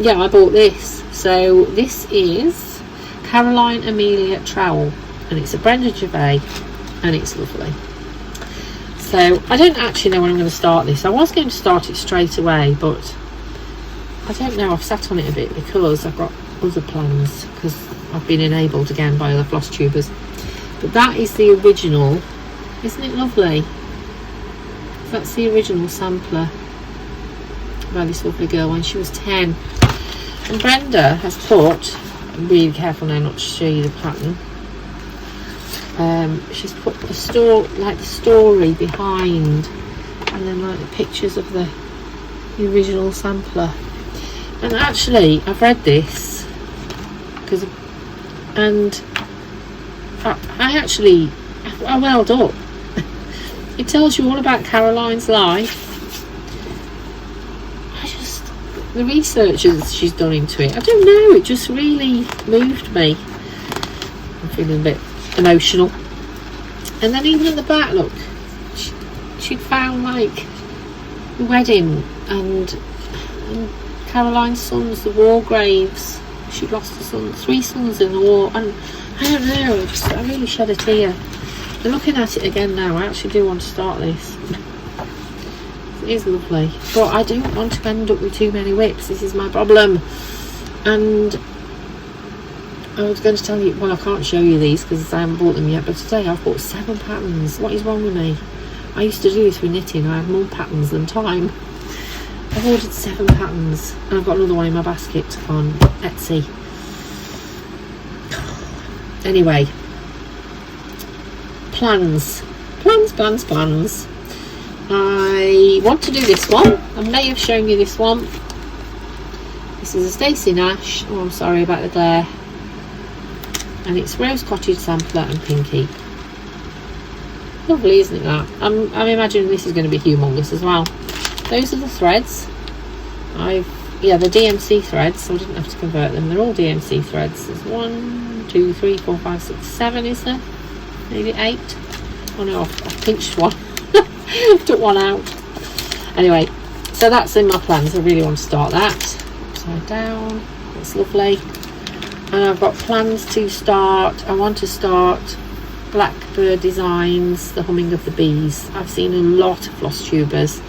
Yeah, I bought this. So this is Caroline Amelia Trowel, and it's a Brenda Gervais, and it's lovely. So I don't actually know when I'm going to start this. I was going to start it straight away, but I don't know. I've sat on it a bit because I've got other plans, because I've been enabled again by other Flosstubers. But that is the original. Isn't it lovely? That's the original sampler by this lovely girl when she was 10. And Brenda has put, I'm really careful now not to show you the pattern, she's put the story behind, and then like the pictures of the original sampler. And actually I've read this and I welled up. It tells you all about Caroline's life. The research she's done into it, I don't know, it just really moved me. I'm feeling a bit emotional. And then even at the back, look, she'd found like the wedding and Caroline's sons, the war graves. She'd lost her son, 3 sons in the war, and I don't know, I really shed a tear. And looking at it again now, I actually do want to start this. It is lovely, but I don't want to end up with too many WIPs. This is my problem. And I was going to tell you, well, I can't show you these because I haven't bought them yet, but today I've bought 7 patterns. What is wrong with me? I used to do this with knitting. I have more patterns than time. I've ordered 7 patterns, and I've got another one in my basket on Etsy. Anyway, plans. I want to do this one. I may have shown you this one. This is a Stacey Nash. Oh, I'm sorry about the glare. And it's Rose Cottage Sampler and Pinky. Lovely, isn't it, that? I'm imagining this is going to be humongous as well. Those are the threads. Yeah, the DMC threads, so I didn't have to convert them. They're all DMC threads. There's 1, 2, 3, 4, 5, 6, 7, is there? Maybe 8. Oh no, I've pinched one. Took one out. Anyway, so that's in my plans. I really want to start that. Upside down. That's lovely. And I've got plans to start. I want to start Blackbird Designs, the Humming of the Bees. I've seen a lot of Flosstubers.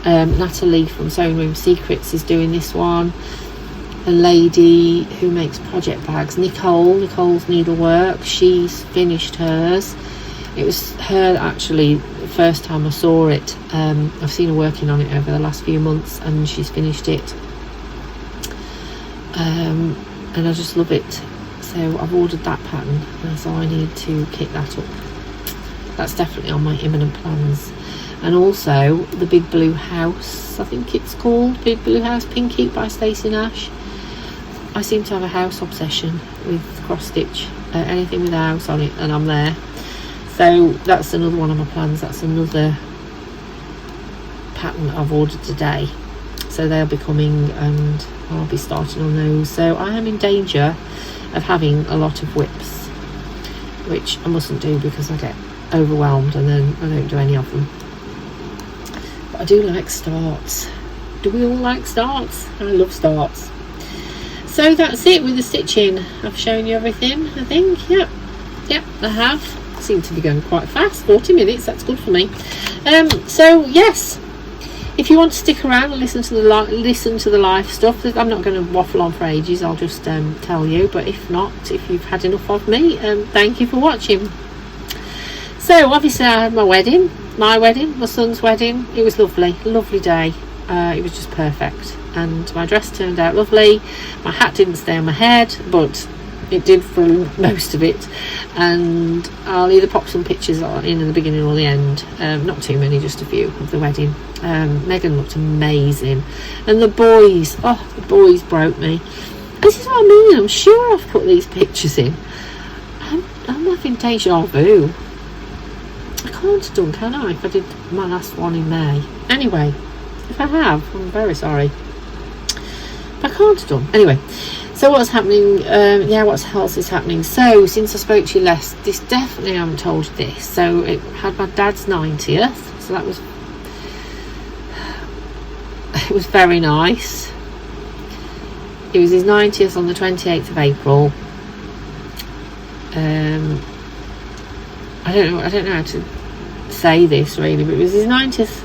Natalie from Sewing Room Secrets is doing this one. A lady who makes project bags, Nicole's Needlework, she's finished hers. It was her actually the first time I saw it. I've seen her working on it over the last few months, and she's finished it, and I just love it. So I've ordered that pattern, so I need to kit that up. That's definitely on my imminent plans. And also the Big Blue House, I think it's called, Big Blue House Pinky by Stacey Nash. I seem to have a house obsession with cross stitch, anything with a house on it, and I'm there. So that's another one of my plans. That's another pattern I've ordered today, so they'll be coming and I'll be starting on those. So I am in danger of having a lot of WIPs, which I mustn't do because I get overwhelmed and then I don't do any of them. But I do like starts. Do we all like starts? I love starts. So that's it with the stitching. I've shown you everything, I think. Yep, I have. Seem to be going quite fast. 40 minutes, that's good for me. So yes, if you want to stick around and listen to the live stuff, I'm not going to waffle on for ages. I'll just tell you. But if not, if you've had enough of me, thank you for watching. So obviously I had my wedding, my son's wedding. It was lovely day. It was just perfect, and my dress turned out lovely. My hat didn't stay on my head, but it did for most of it, and I'll either pop some pictures in the beginning or the end. Not too many, just a few of the wedding. Megan looked amazing, and the boys broke me. This is what I mean. I'm sure I've put these pictures in. I'm having deja vu. I can't have done, can I, if I did my last one in May? Anyway, if I have, I'm very sorry. I can't have done. Anyway, So what's happening? Yeah, what else is happening? So since I spoke to you last, this definitely I haven't told you this. So it had my dad's 90th. So that was, it was very nice. It was his 90th on the 28th of April. I don't know how to say this really, but it was his 90th.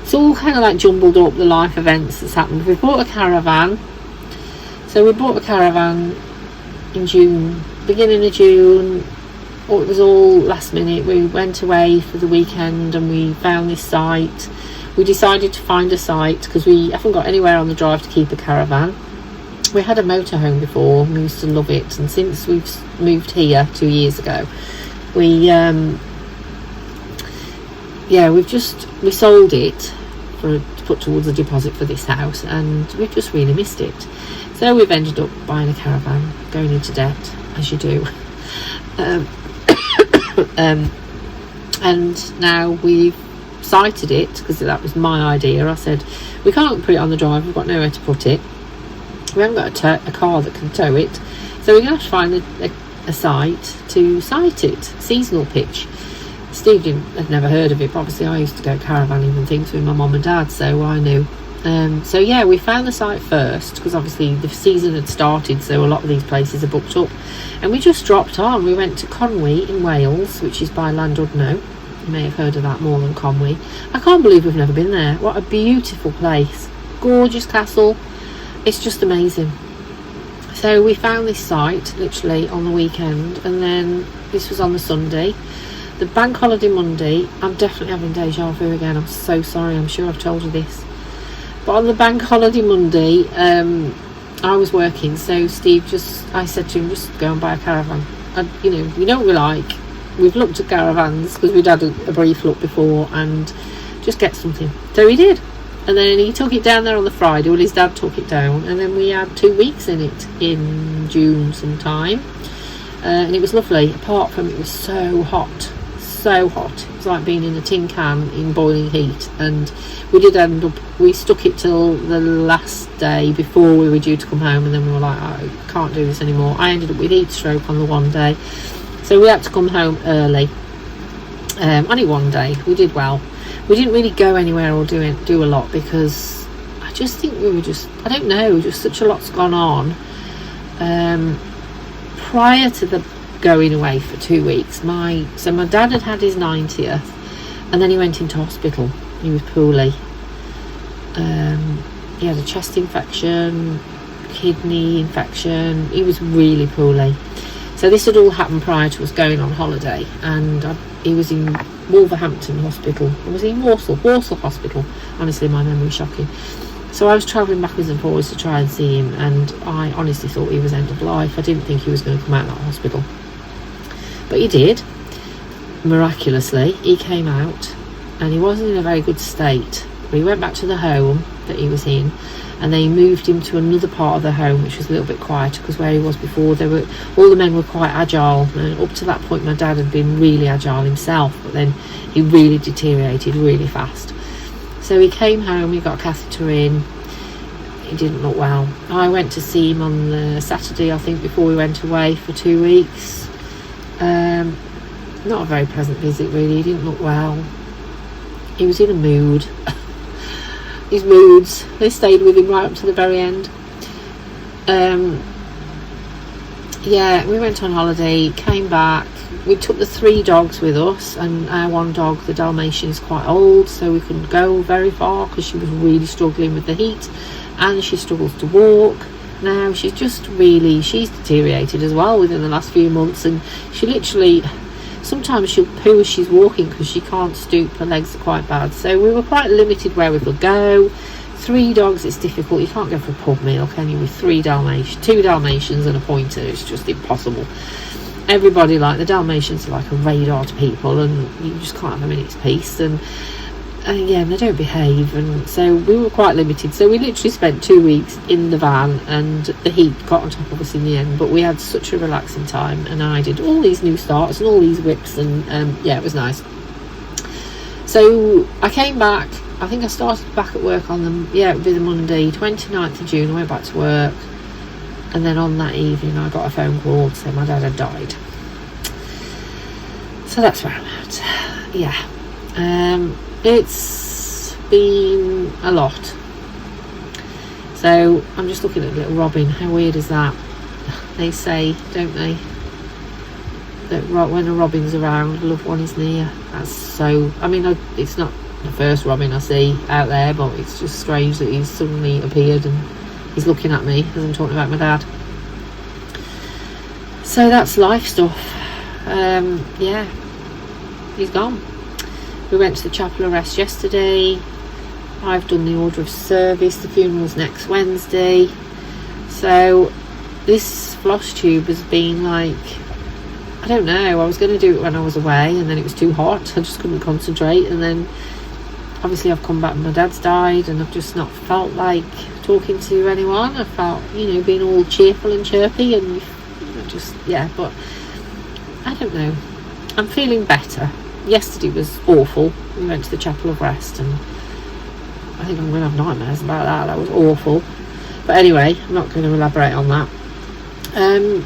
It's all kind of like jumbled up, the life events that's happened. We bought a caravan. So we bought a caravan in June, beginning of June. It was all last minute. We went away for the weekend and we found this site. We decided to find a site because we haven't got anywhere on the drive to keep a caravan. We had a motorhome before and we used to love it, and since we've moved here 2 years ago, we sold it to put towards a deposit for this house, and we've just really missed it. So we've ended up buying a caravan, going into debt as you do, and now we've sited it because that was my idea. I said we can't put it on the drive, we've got nowhere to put it, we haven't got a car that can tow it, so we're going to have to find a site to site it. Seasonal pitch. Steve had never heard of it, but obviously I used to go caravanning and things with my mum and dad, so I knew. So yeah, we found the site first because obviously the season had started, so a lot of these places are booked up, and we just dropped on. We went to Conwy in Wales, which is by Llandudno. You may have heard of that more than Conwy. I can't believe we've never been there. What a beautiful place, gorgeous castle, it's just amazing. So we found this site literally on the weekend, and then this was on the Sunday. The bank holiday Monday, I'm definitely having deja vu again, I'm so sorry, I'm sure I've told you this. But on the bank holiday Monday, I was working, so I said to him, just go and buy a caravan. And, you know what we like. We've looked at caravans because we'd had a brief look before, and just get something. So he did. And then he took it down there on the Friday, well his dad took it down, and then we had 2 weeks in it in June sometime. And it was lovely, apart from it was so hot. It was like being in a tin can in boiling heat, and we stuck it till the last day before we were due to come home, and then we were like, I can't do this anymore. I ended up with heat stroke on the one day, so we had to come home early. Only one day. We did well. We didn't really go anywhere or do a lot because I just think we were I don't know, just such a lot's gone on. Prior to the going away for 2 weeks, my dad had his 90th, and then he went into hospital. He was poorly. He had a chest infection, kidney infection. He was really poorly. So this had all happened prior to us going on holiday, and he was in Wolverhampton Hospital. Or was he in Walsall Hospital? Honestly, my memory's shocking. So I was travelling backwards and forwards to try and see him, and I honestly thought he was end of life. I didn't think he was going to come out of that hospital. But he did. Miraculously, he came out, and he wasn't in a very good state. But he went back to the home that he was in, and they moved him to another part of the home, which was a little bit quieter, because where he was before, all the men were quite agile, and up to that point my dad had been really agile himself, but then he really deteriorated really fast. So he came home, he got a catheter in, he didn't look well. I went to see him on the Saturday, I think, before we went away for 2 weeks. Not a very pleasant visit really. He didn't look well. He was in a mood. His moods, they stayed with him right up to the very end. Yeah, we went on holiday, came back. We took the 3 dogs with us, and our one dog, the Dalmatian, is quite old, so we couldn't go very far because she was really struggling with the heat, and she struggles to walk. Now she's deteriorated as well within the last few months, and she literally, sometimes she'll poo as she's walking because she can't stoop, her legs are quite bad. So we were quite limited where we could go. 3 dogs, it's difficult. You can't go for a pub meal, can you, with 2 Dalmatians and a pointer? It's just impossible. Everybody, like, the Dalmatians are like a radar to people, and you just can't have a minute's peace, and yeah, they don't behave, and so we were quite limited. So we literally spent 2 weeks in the van, and the heat got on top of us in the end, but we had such a relaxing time, and I did all these new starts and all these WIPs, and yeah, it was nice. So I came back, I think I started back at work on it would be the Monday 29th of June. I went back to work, And then on that evening I got a phone call to say my dad had died. So that's where I'm at. Yeah. It's been a lot. So I'm just looking at little Robin. How weird is that? They say, don't they, that when a robin's around, a loved one is near. That's so, I mean, it's not the first robin I see out there, but it's just strange that he's suddenly appeared and he's looking at me as I'm talking about my dad. So that's life stuff. Yeah, he's gone. We went to the chapel arrest yesterday. I've done the order of service. The funeral's next Wednesday. So this Flosstube has been like, I don't know, I was going to do it when I was away and then it was too hot. I just couldn't concentrate, and then obviously I've come back and my dad's died and I've just not felt like talking to anyone. I felt, you know, being all cheerful and chirpy and just, yeah, but I don't know. I'm feeling better. Yesterday was awful. We went to the chapel of rest and I think I'm going to have nightmares about that. That was awful. But anyway, I'm not going to elaborate on that.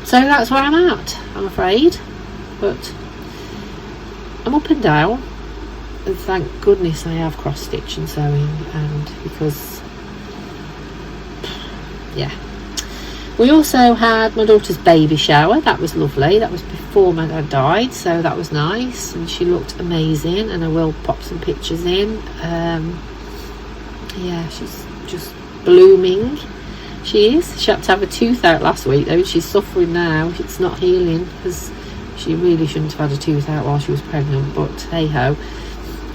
So that's where I'm at, I'm afraid. But I'm up and down. And thank goodness I have cross stitch and sewing, and because, yeah. We also had my daughter's baby shower. That was lovely. That was before my dad died, so that was nice, and she looked amazing, and I will pop some pictures in. Yeah, she's just blooming. She is. She had to have a tooth out last week though. She's suffering now. It's not healing because she really shouldn't have had a tooth out while she was pregnant, but hey ho.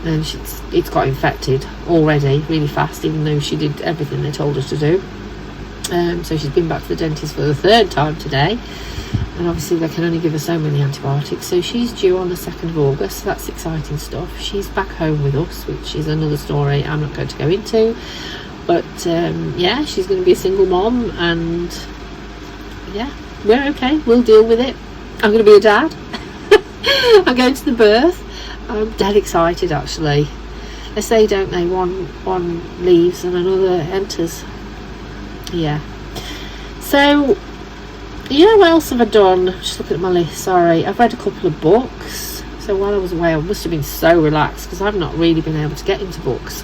And it's got infected already really fast, even though she did everything they told her to do. So she's been back to the dentist for the 3rd time today, and obviously they can only give her so many antibiotics, so she's due on the 2nd of August, so that's exciting stuff. She's back home with us, which is another story I'm not going to go into, but yeah, she's going to be a single mom, and yeah, we're okay, we'll deal with it. I'm going to be a dad. I'm going to the birth. I'm dead excited actually. They say, don't they, one leaves and another enters. Yeah. So yeah, what else have I done? Just looking at my list. Sorry, I've read a couple of books. So while I was away I must have been so relaxed because I've not really been able to get into books.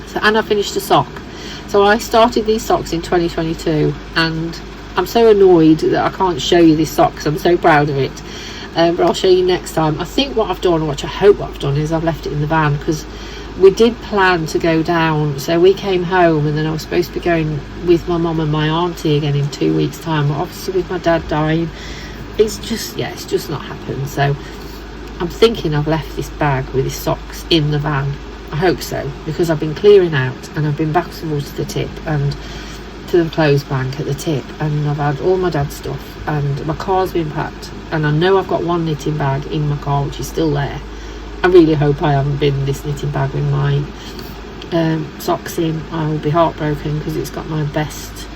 So, and I finished a sock. So I started these socks in 2022 and I'm so annoyed that I can't show you this sock because I'm so proud of it. But I'll show you next time. I think what I've done, which I hope what I've done, is I've left it in the van because we did plan to go down. So we came home and then I was supposed to be going with my mum and my auntie again in 2 weeks time, but obviously with my dad dying, it's just, yeah, it's just not happened. So I'm thinking I've left this bag with his socks in the van. I hope so, because I've been clearing out and I've been back towards the tip and to the clothes bank at the tip, and I've had all my dad's stuff and my car's been packed, and I know I've got one knitting bag in my car which is still there. I really hope I haven't been this knitting bag with my socks in. I will be heartbroken because it's got my best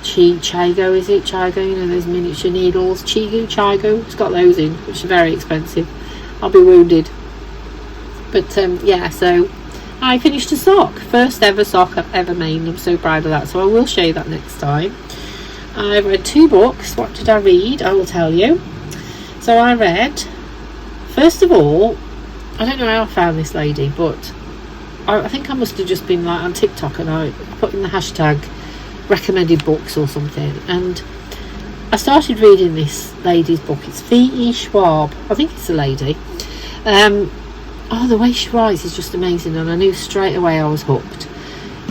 Chigo, is it? Chigo, you know, those miniature needles. Chigo, it's got those in, which are very expensive. I'll be wounded. But yeah, so I finished a sock. First ever sock I've ever made. I'm so proud of that. So I will show you that next time. I read 2 books. What did I read? I will tell you. So I read, first of all, I don't know how I found this lady, but I think I must have just been like on TikTok and I put in the hashtag recommended books or something, and I started reading this lady's book. It's V.E. Schwab. I think it's a lady. Oh, the way she writes is just amazing, and I knew straight away I was hooked.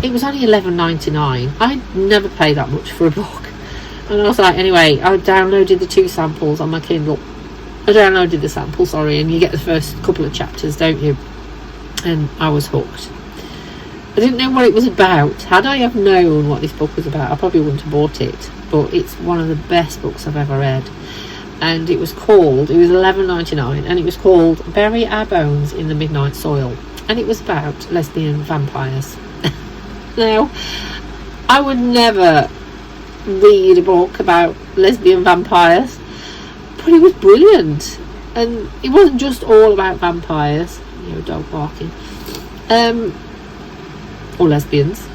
It was only $11.99. I'd never pay that much for a book, and I was like, anyway, I downloaded the 2 samples on my Kindle. I downloaded the sample, sorry, and you get the first couple of chapters, don't you? And I was hooked. I didn't know what it was about. Had I have known what this book was about, I probably wouldn't have bought it, but it's one of the best books I've ever read. And it was $11.99, and it was called Bury Our Bones in the Midnight Soil, and it was about lesbian vampires. Now, I would never read a book about lesbian vampires, but it was brilliant, and it wasn't just all about vampires, you know, dog barking, or lesbians.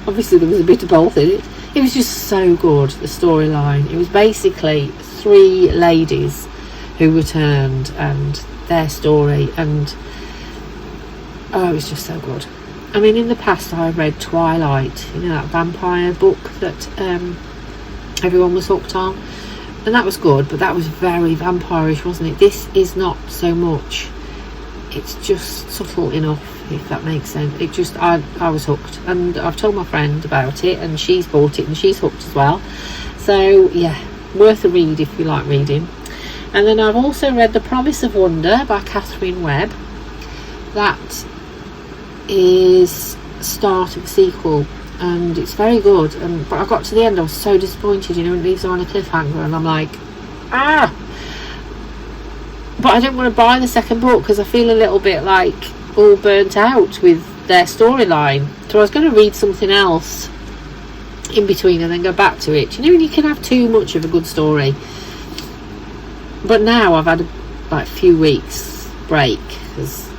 Obviously there was a bit of both in it. It was just so good, the storyline. It was basically 3 ladies who returned and their story, and oh, it was just so good. I mean, in the past I read Twilight, you know, that vampire book that everyone was hooked on, and that was good, but that was very vampirish, wasn't it? This is not so much. It's just subtle enough, if that makes sense. It just, I was hooked, and I've told my friend about it, and she's bought it and she's hooked as well. So yeah, worth a read if you like reading. And then I've also read The Promise of Wonder by Catherine Webb. That is the start of a sequel, and it's very good. But I got to the end, I was so disappointed, you know, it leaves her on a cliffhanger, and I'm like, but I don't want to buy the second book because I feel a little bit like all burnt out with their storyline. So I was going to read something else in between and then go back to it. You know, you can have too much of a good story. But now I've had a few weeks break because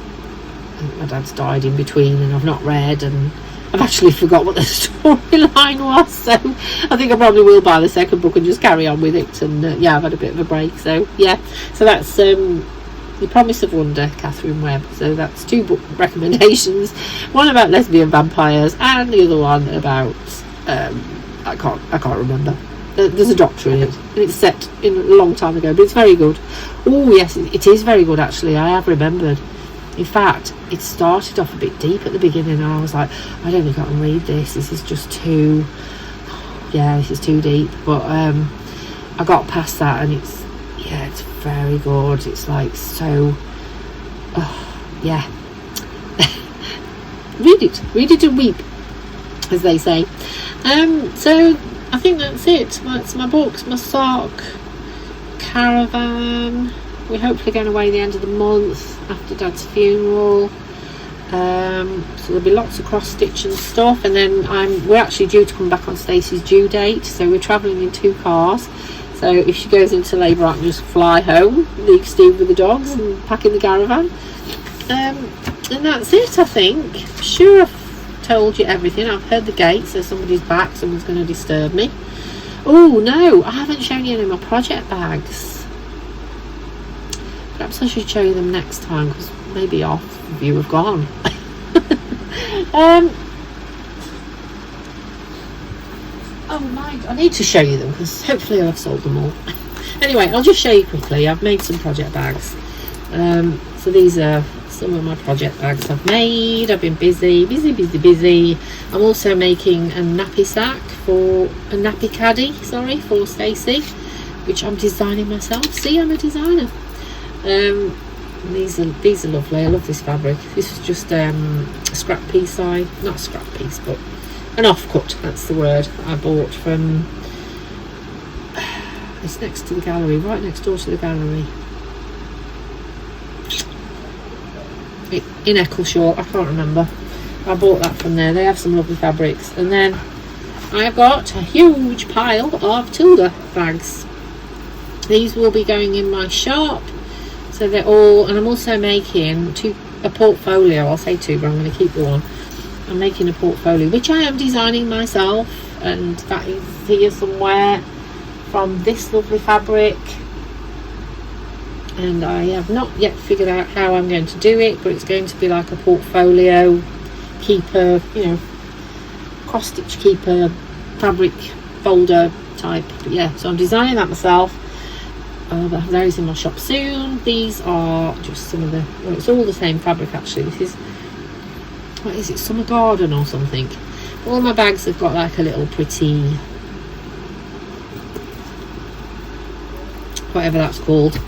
my dad's died in between, and I've not read, and I've actually forgot what the storyline was. So I think I probably will buy the second book and just carry on with it. And yeah, I've had a bit of a break. So yeah, so that's The Promise of Wonder, Catherine Webb. So that's 2 book recommendations. One about lesbian vampires, and the other one about I can't remember. There's a doctor in it, and it's set in a long time ago, but it's very good. Oh yes, it is very good actually. I have remembered. In fact, it started off a bit deep at the beginning, and I was like, I don't think I can read this. This is just too, this is too deep. But I got past that, and it's very good. It's like so, read it and weep, as they say. So I think that's it. That's my books, my sock, caravan. We're hopefully going away the end of the month after Dad's funeral. So there'll be lots of cross stitch and stuff, and then we're actually due to come back on Stacey's due date, so we're travelling in 2 cars. So if she goes into labour, I can just fly home, leave Steve with the dogs, and pack in the caravan. And that's it, I think. I'm sure I've told you everything. I've heard the gate, so somebody's back. Someone's going to disturb me. Oh no, I haven't shown you any of my project bags. Perhaps I should show you them next time, because maybe half of you have gone. Oh my, I need to show you them because hopefully I've sold them all. Anyway, I'll just show you quickly. I've made some project bags. So these are some of my project bags I've made. I've been busy. I'm also making a nappy sack a nappy caddy, for Stacey, which I'm designing myself. See, I'm a designer. These are lovely. I love this fabric. This is just a scrap piece not a scrap piece, but an offcut, that's the word, I bought from, it's next to the gallery, right next door to the gallery, in Eccleshaw, I can't remember. I bought that from there. They have some lovely fabrics. And then I've got a huge pile of Tilda bags. These will be going in my shop. So they're all, and I'm also making a portfolio. I'll say 2, but I'm going to keep the one. I'm making a portfolio, which I am designing myself, and that is here somewhere from this lovely fabric. And I have not yet figured out how I'm going to do it, but it's going to be like a portfolio keeper, cross stitch keeper, fabric folder type. But yeah, so I'm designing that myself. I'll have those in my shop soon. These are just some of the, well, it's all the same fabric actually. This is, what is it, Summer Garden or something. All my bags have got like a little pretty, whatever that's called.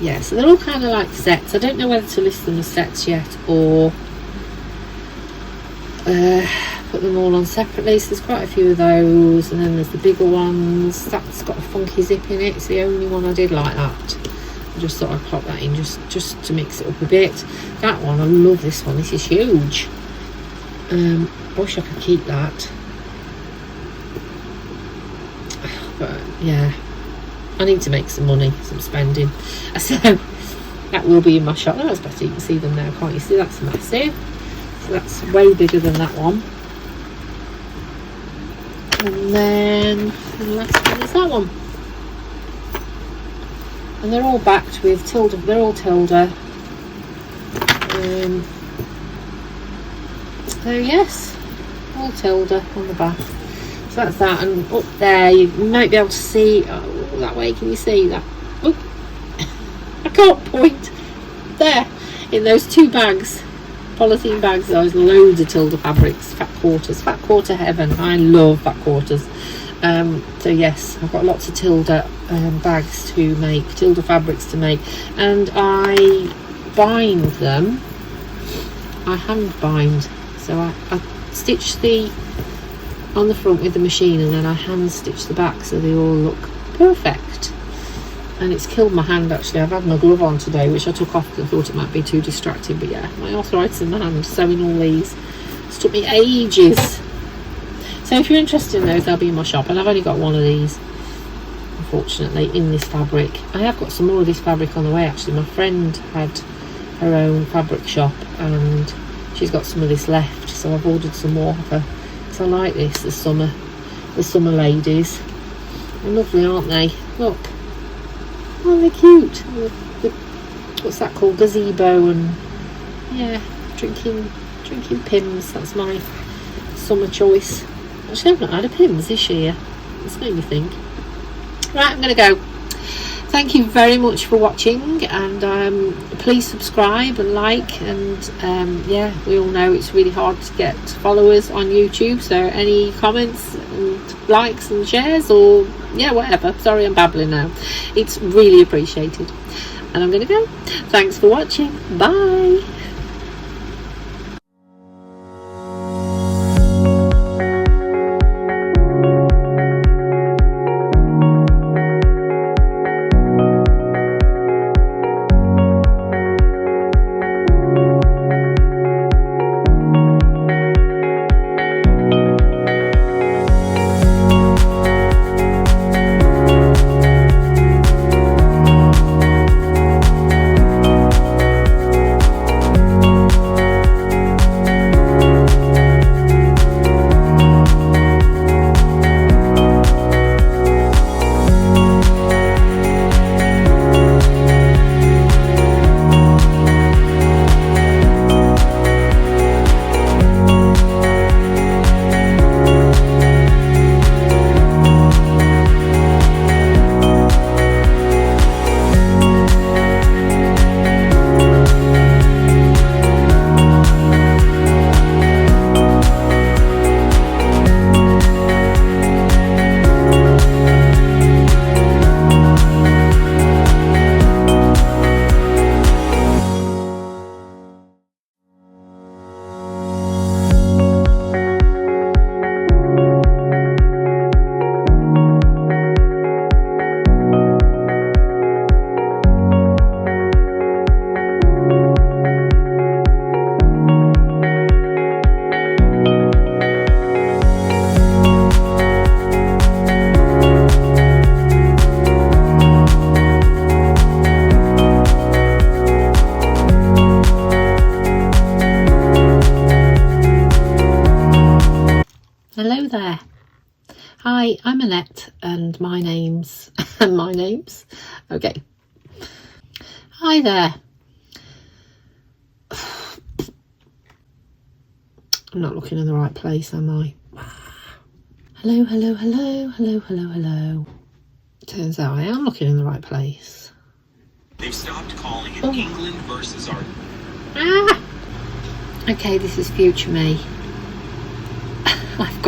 Yeah, so they're all kind of like sets. I don't know whether to list them as sets yet or put them all on separately. So there's quite a few of those, and then there's the bigger ones. That's got a funky zip in it. It's the only one I did like that. I just thought I'd pop that in just to mix it up a bit. That one, I love this one. This is huge. I wish I could keep that, but yeah, I need to make some money, some spending. So that will be in my shop. That's better, you can see them now, can't you? See, that's massive. So that's way bigger than that one. And then the last one is that one. And they're all backed with Tilda, they're all Tilda. So yes, all Tilda on the back. So that's that, and up there you might be able to see, oh, that way, can you see that? Oh, I can't point. There, in those 2 bags, polythene bags, there's loads of Tilda fabrics, fat quarter heaven. I love fat quarters. So yes, I've got lots of Tilda bags to make, Tilda fabrics to make, and I bind them. I hand bind, so I stitch the on the front with the machine, and then I hand stitch the back so they all look perfect. And it's killed my hand actually. I've had my glove on today, which I took off because I thought it might be too distracting, but yeah, my arthritis in the hand sewing all these, it's took me ages. So if you're interested in those, they'll be in my shop, and I've only got one of these, unfortunately, in this fabric. I have got some more of this fabric on the way actually. My friend had her own fabric shop and she's got some of this left, so I've ordered some more of her, because I like this, the summer ladies. They're lovely, aren't they? Look, oh, they're cute. What's that called, gazebo, and yeah, drinking Pims. That's my summer choice. Actually, I've not had a Pims this year. It's made me think. Right, I'm gonna go. Thank you very much for watching, and please subscribe and like, and yeah, we all know it's really hard to get followers on YouTube, so any comments and likes and shares, or yeah, whatever, sorry I'm babbling now, it's really appreciated. And I'm gonna go. Thanks for watching. Bye. Hello there. Hi, I'm Annette, and my name's okay. Hi there. I'm not looking in the right place, am I? Hello, hello, hello, hello, hello, hello. Turns out I am looking in the right place. They've stopped calling it England versus our... Okay, this is future me. I've